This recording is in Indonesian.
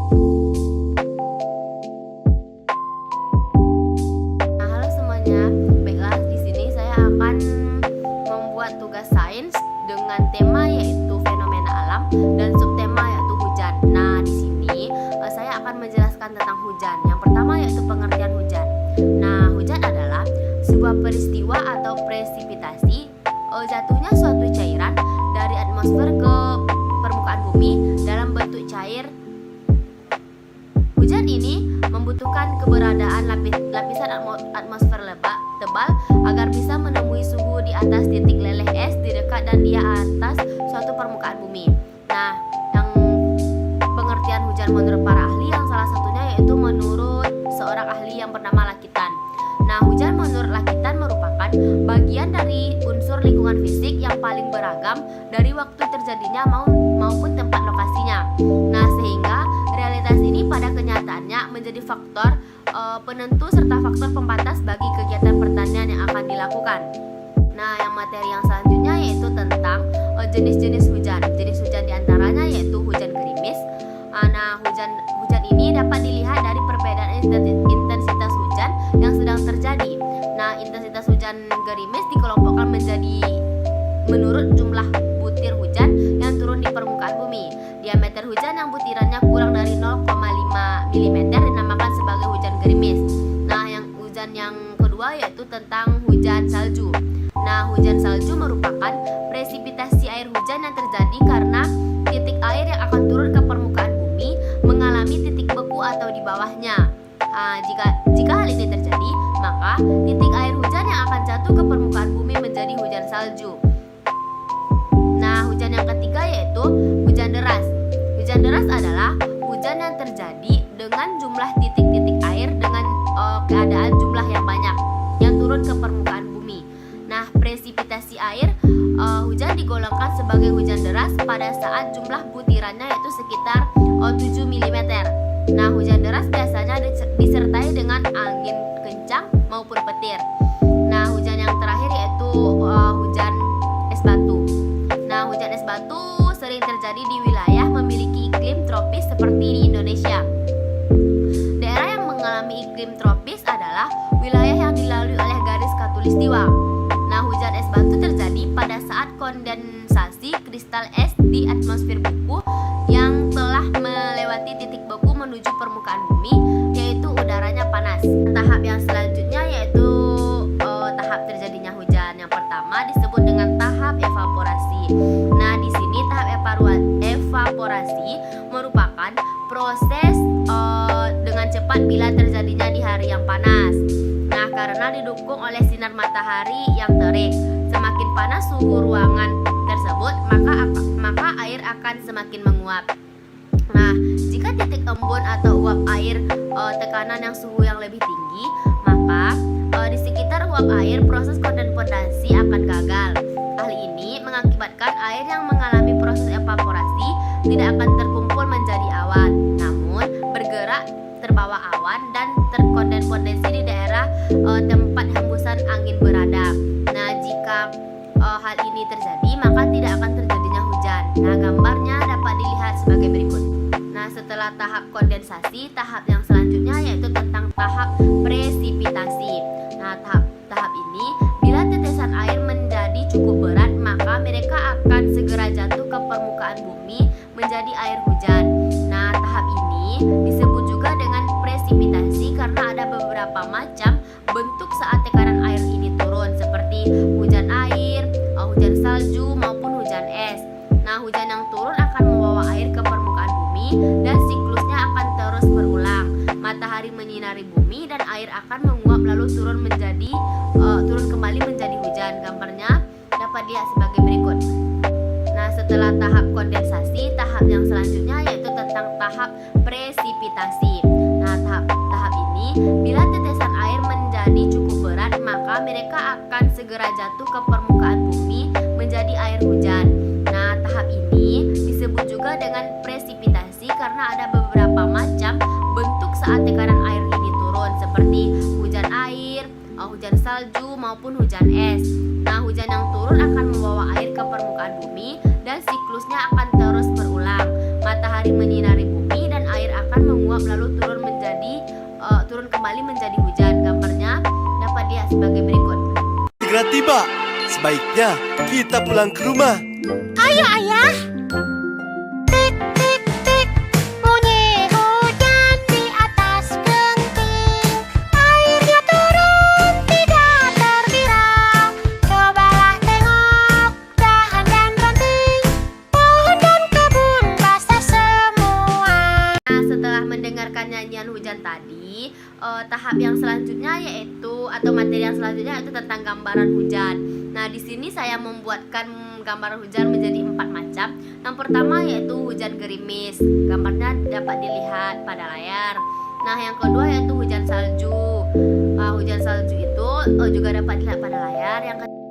Nah, halo semuanya. Baiklah, di sini saya akan membuat tugas sains dengan tema yaitu fenomena alam dan subtema yaitu hujan. Nah, di sini saya akan menjelaskan tentang hujan. Yang pertama yaitu pengertian hujan. Nah, hujan adalah sebuah peristiwa atau presipitasi jatuhnya suatu cairan dari atmosfer ke permukaan bumi dalam bentuk cair. Hujan ini membutuhkan keberadaan lapisan atmosfer tebal agar bisa menemui suhu di atas titik leleh es di dekat dan di atas suatu permukaan bumi. Nah, yang pengertian hujan menurut para ahli yang salah satunya yaitu menurut seorang ahli yang bernama Lakitan. Nah, hujan menurut Lakitan merupakan bagian dari unsur lingkungan fisik yang paling beragam dari waktu terjadinya maupun tempat lokasinya. Nah, sehingga realitas ini pada kenyataannya menjadi faktor penentu serta faktor pembatas bagi kegiatan pertanian yang akan dilakukan. Nah, yang materi yang selanjutnya yaitu tentang jenis-jenis hujan. Jenis hujan diantaranya yaitu hujan gerimis. Nah, hujan ini dapat dilihat dari perbedaan intensitas hujan yang sedang terjadi. Nah, intensitas hujan gerimis dikelompokkan menjadi menurut jumlah butir hujan yang turun di permukaan bumi. Diameter hujan yang butirannya kurang dari 0,5 mm dinamakan sebagai hujan gerimis. Nah, hujan yang kedua yaitu tentang hujan salju. Nah, hujan salju merupakan presipitasi air hujan yang terjadi karena titik air yang akan turun ke permukaan bumi mengalami titik beku atau di bawahnya. Jika hal ini terjadi, maka titik air hujan yang akan jatuh ke permukaan bumi menjadi hujan salju. Nah, hujan yang ketiga yaitu hujan deras. Hujan deras adalah hujan yang terjadi dengan jumlah titik-titik air dengan keadaan jumlah yang banyak yang turun ke permukaan bumi. Nah, presipitasi air hujan digolongkan sebagai hujan deras pada saat jumlah butirannya yaitu sekitar 7 mm. Nah, hujan deras biasanya disertai dengan angin kencang maupun petir. Nah, hujan yang terakhir yaitu hujan es batu. Nah, hujan es batu sering terjadi di wilayah memiliki iklim tropis seperti di Indonesia. Daerah yang mengalami iklim tropis adalah wilayah yang dilalui oleh garis khatulistiwa. Nah, hujan es batu terjadi pada saat kondensasi kristal es di atmosfer beku yang telah melewati titik beku menuju permukaan bumi, yaitu udaranya panas. Tahap yang selanjutnya yaitu tahap terjadinya hujan. Yang pertama disebut dengan tahap evaporasi. Nah, di sini tahap evaporasi merupakan proses dengan cepat bila terjadinya di hari yang panas. Nah, karena didukung oleh sinar matahari yang terik, semakin panas suhu ruangan tersebut, maka air akan semakin menguap. Nah, jika titik embun atau uap air tekanan yang suhu yang lebih tinggi, maka di sekitar uap air proses kondensasi akan gagal. Hal ini mengakibatkan air yang mengalami proses evaporasi tidak akan terkumpul menjadi awan, namun bergerak terbawa awan dan terkondensasi di daerah tempat hembusan angin berada. Nah, jika hal ini terjadi, maka tidak akan terjadinya hujan. Nah, gambarnya dapat dilihat sebagai berikut. Nah, setelah tahap kondensasi, tahap yang selanjutnya yaitu tentang tahap presipitasi. Nah, tahap ini bila tetesan air menjadi cukup berat, maka mereka akan segera jatuh ke permukaan bumi menjadi air hujan. Nah, tahap ini disebut juga dengan presipitasi karena ada beberapa macam bentuk saat tekanan air ini turun, seperti hujan air, hujan salju maupun hujan es. Nah, hujan yang turun akan membawa air ke permukaan bumi dan siklusnya akan terus berulang. Matahari menyinari bumi dan air akan menguap lalu turun kembali menjadi hujan. Gambarnya dapat dilihat sebagai berikut. Nah, setelah tahap kondensasi, tahap yang selanjutnya yaitu tentang tahap presipitasi. Nah, tahap ini bila tetesan air menjadi cukup berat, maka mereka akan segera jatuh ke permukaan bumi menjadi air hujan. Nah, tahap ini disebut juga dengan presipitasi karena ada beberapa macam bentuk saat tekanan air ini turun, seperti hujan air, hujan salju maupun hujan es. Nah, hujan yang turun akan membawa air ke permukaan bumi dan siklusnya akan terus berulang. Matahari menyinari bumi dan air akan akan menguap lalu turun kembali menjadi hujan. Gambarnya dapat dilihat sebagai berikut. Segera tiba. Sebaiknya kita pulang ke rumah. Ayo ayah. Tik tik tik, bunyi hujan di atas genting. Airnya turun tidak terkira. Cobalah tengok dahan dan ranting. Pohon dan kebun basah semua. Nah, setelah mendengarkan nyanyian hujan tadi, tahap yang selanjutnya atau materi yang selanjutnya yaitu tentang gambaran hujan. Nah, di sini saya membuatkan gambaran hujan menjadi 4 macam. Yang pertama yaitu hujan gerimis. Gambarnya dapat dilihat pada layar. Nah, yang kedua yaitu hujan salju. Hujan salju itu juga dapat dilihat pada layar. Yang ketiga